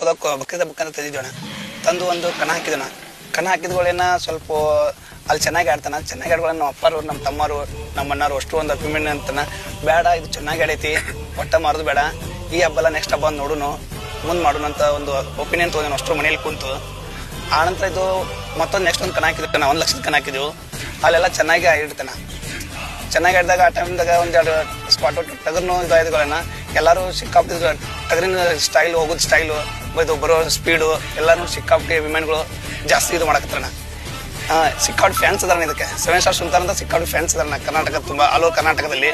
ಹಬ್ಬದಾಗ ಬಕ್ರೀದ್ ಹಬ್ಬಕ್ಕಂತ ತಂದಿದ್ದೋಣ. ತಂದು ಒಂದು ಕಣ ಹಾಕಿದೋಣ. ಕಣ ಹಾಕಿದ್ಗಳೇನ ಸ್ವಲ್ಪ ಅಲ್ಲಿ ಚೆನ್ನಾಗಿ ಆಡ್ತಾನ. ಚೆನ್ನಾಗಿ ಆಡ್ಗಳನ್ನ ನಮ್ಮ ಅಪ್ಪರು, ನಮ್ಮ ತಮ್ಮರು, ನಮ್ಮ ಅಣ್ಣರು ಅಷ್ಟು ಒಂದು ಅಭಿಮಾನಿ ಅಂತಾನ. ಬೇಡ ಇದು ಚೆನ್ನಾಗಿ ಆಡೈತಿ, ಒಟ್ಟ ಮಾರೋದು ಬೇಡ, ಈ ಹಬ್ಬಲ್ಲ ನೆಕ್ಸ್ಟ್ ಹಬ್ಬ ನೋಡುನು, ಮುಂದೆ ಮಾಡೋಣ ಅಂತ ಒಂದು ಒಪಿನಿಯನ್ ತೊಗೊಂಡು ಅಷ್ಟರು ಮನೇಲಿ ಕುಂತು. ಆನಂತರ ಇದು ಮತ್ತೊಂದು ನೆಕ್ಸ್ಟ್ ಒಂದು ಕಣ ಹಾಕಿದ್ವಿ. 1 ಲಕ್ಷದ ಕಣ ಹಾಕಿದ್ವು. ಅಲ್ಲೆಲ್ಲ ಚೆನ್ನಾಗಿ ಇಡ್ತಾನ. ಚೆನ್ನಾಗಿ ಆಡಿದಾಗ ಆ ಟೈಮ್ದಾಗ ಒಂದೆರಡು ಸ್ಪಾಟ್ ಔಟ್ ಟಗರ್ನು ಇದಾಯ್ದುಗಳನ್ನ ಎಲ್ಲರೂ ಸಿಕ್ಕಾಪಟ್ಟಿದ್ರು. ಟಗರಿನ ಸ್ಟೈಲು, ಹೋಗೋದು ಸ್ಟೈಲು, ಇದು ಬರೋ ಸ್ಪೀಡು ಎಲ್ಲರೂ ಸಿಕ್ಕಾಪಟ್ಟಿ ವಿಮೆನ್ಗಳು ಜಾಸ್ತಿ ಇದು ಮಾಡಕತ್ತಾರಣ. ಸಿಕ್ಕಾಪಟ್ಟು ಫ್ಯಾನ್ಸ್ ಅದಾರ ಇದಕ್ಕೆ. 7 ಸ್ಟಾರ್ ಸುಲ್ತಾನ್ ಅಂತ ಸಿಕ್ಕಾಪಟ್ಟು ಫ್ಯಾನ್ಸ್ ಅದಾರ ಕರ್ನಾಟಕ, ತುಂಬ ಆಲ್ ಓವರ್ ಕರ್ನಾಟಕದಲ್ಲಿ.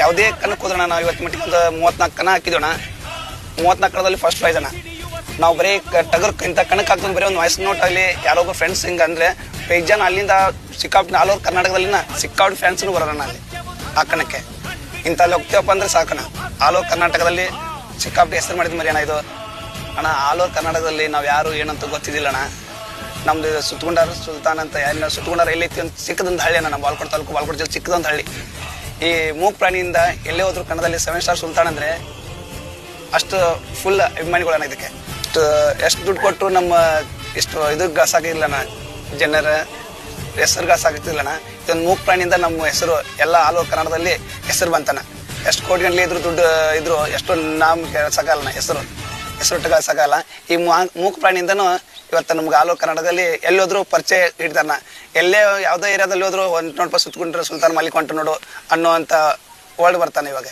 ಯಾವುದೇ ಕಣಕ್ಕೆ ಹೋದ್ರಣ ನಾವು ಇವತ್ತು ಮಟ್ಟಿಗೆ ಒಂದು 34 ಕಣ ಹಾಕಿದೋಣ. 34 ಕಣದಲ್ಲಿ ಫಸ್ಟ್ ಪ್ರೈಸ್ ಅಣ್ಣ. ನಾವು ಬರೀ ಟಗರ್ ಇಂಥ ಕಣಕ್ಕೆ ಹಾಕ್ತಂದು ಬರೀ ಒಂದು ವಾಯ್ಸ್ ನೋಟ್ ಆಗಲಿ ಯಾರೊಬ್ಬ ಫ್ರೆಂಡ್ಸ್ ಹಿಂಗೆ ಅಂದರೆ 5 ಜನ ಅಲ್ಲಿಂದ ಸಿಕ್ಕಾಪಟ್ಟು ಆಲ್ ಓವರ್ ಕರ್ನಾಟಕದಲ್ಲಿನ ಸಿಕ್ಕಾಪಟ್ಟು ಫ್ಯಾನ್ಸ್ನು ಬರೋಣ ಅಲ್ಲಿ ಆ ಕಣಕ್ಕೆ. ಇಂಥಲ್ಲಿ ಹೋಗ್ತೀವಪ್ಪ ಅಂದರೆ ಸಾಕಣ. ಆಲ್ ಓವರ್ ಕರ್ನಾಟಕದಲ್ಲಿ ಸಿಕ್ಕಾಪಟ್ಟು ಹೆಸರು ಮಾಡಿದ ಮರಿ ಅಣ್ಣ ಇದು. ಅಣ್ಣ ಆಲ್ ಓವರ್ ಕರ್ನಾಟಕದಲ್ಲಿ ನಾವು ಯಾರು ಏನಂತ ಗೊತ್ತಿದ್ದಿಲ್ಲ ಅಣ್ಣ. ನಮ್ದು ಸುತ್ತಗುಂಡಾರ ಸುಲ್ತಾನ್ ಅಂತ ಯಾರು ಸುತ್ತಗುಂಡಾರ ಎಲ್ಲೈತಿ ಅಂತ ಚಿಕ್ಕದೊಂದು ಹಳ್ಳಿ ಅಣ್ಣ. ನಮ್ಮ ಬಾಲ್ಕೋಟ್ ತಾಲೂಕು, ಬಾಲ್ಕೋಟ್ ಜಿಲ್ಲೆ ಚಿಕ್ಕದೊಂದು ಹಳ್ಳಿ. ಈ ಮೂಕ್ ಪ್ರಾಣಿಯಿಂದ ಎಲ್ಲೇ ಹೋದ್ರು ಕನ್ನಡದಲ್ಲಿ 7 ಸ್ಟಾರ್ ಸುಲ್ತಾನ್ ಅಂದರೆ ಅಷ್ಟು ಫುಲ್ ಅಭಿಮಾನಿಗಳನ್ನ ಇದಕ್ಕೆ. ಎಷ್ಟು ದುಡ್ಡು ಕೊಟ್ಟು ನಮ್ಮ ಇಷ್ಟು ಇದು ಗಾಸಾಗಿಲ್ಲಣ್ಣ, ಜನರ ಹೆಸರು ಗಾಸಾಗಿತ್ತಿಲ್ಲಣ್ಣ. ಇದೊಂದು ಮೂಕ್ ಪ್ರಾಣಿಯಿಂದ ನಮ್ಮ ಹೆಸರು ಎಲ್ಲ ಆಲ್ ಓವರ್ ಕನ್ನಡದಲ್ಲಿ ಹೆಸರು ಬಂತಾನ. ಎಷ್ಟು ಕೋಟಿ ಗಂಟಲೆ ಇದ್ರು ದುಡ್ಡು ಇದ್ರು ಎಷ್ಟು ನಾಮ್ ಸಾಕಲ್ಲ ಹೆಸರು ಗಾಸಾಗಲ್ಲ. ಈ ಮೂಕ್ ಪ್ರಾಣಿಯಿಂದನೂ ಇವತ್ತು ನಮ್ಗೆ ಆಲ್ ಓವರ್ ಕರ್ನಾಟಕದಲ್ಲಿ ಎಲ್ಲೋದ್ರೂ ಪರಿಚಯ ಇಡ್ತಾನ. ಎಲ್ಲೇ ಯಾವುದೇ ಏರಿಯಾದಲ್ಲಿ ಹೋದ್ರು ಒಂದು ನೋಡಪ್ಪ ಸುತ್ತಕೊಂಡ್ರೆ ಸುಲ್ತಾನ್ ಮಾಲಿಕ್ ಹೊಂಟು ನೋಡು ಅನ್ನೋ ಅಂತ ವರ್ಡ್ ಬರ್ತಾನೆ ಇವಾಗ.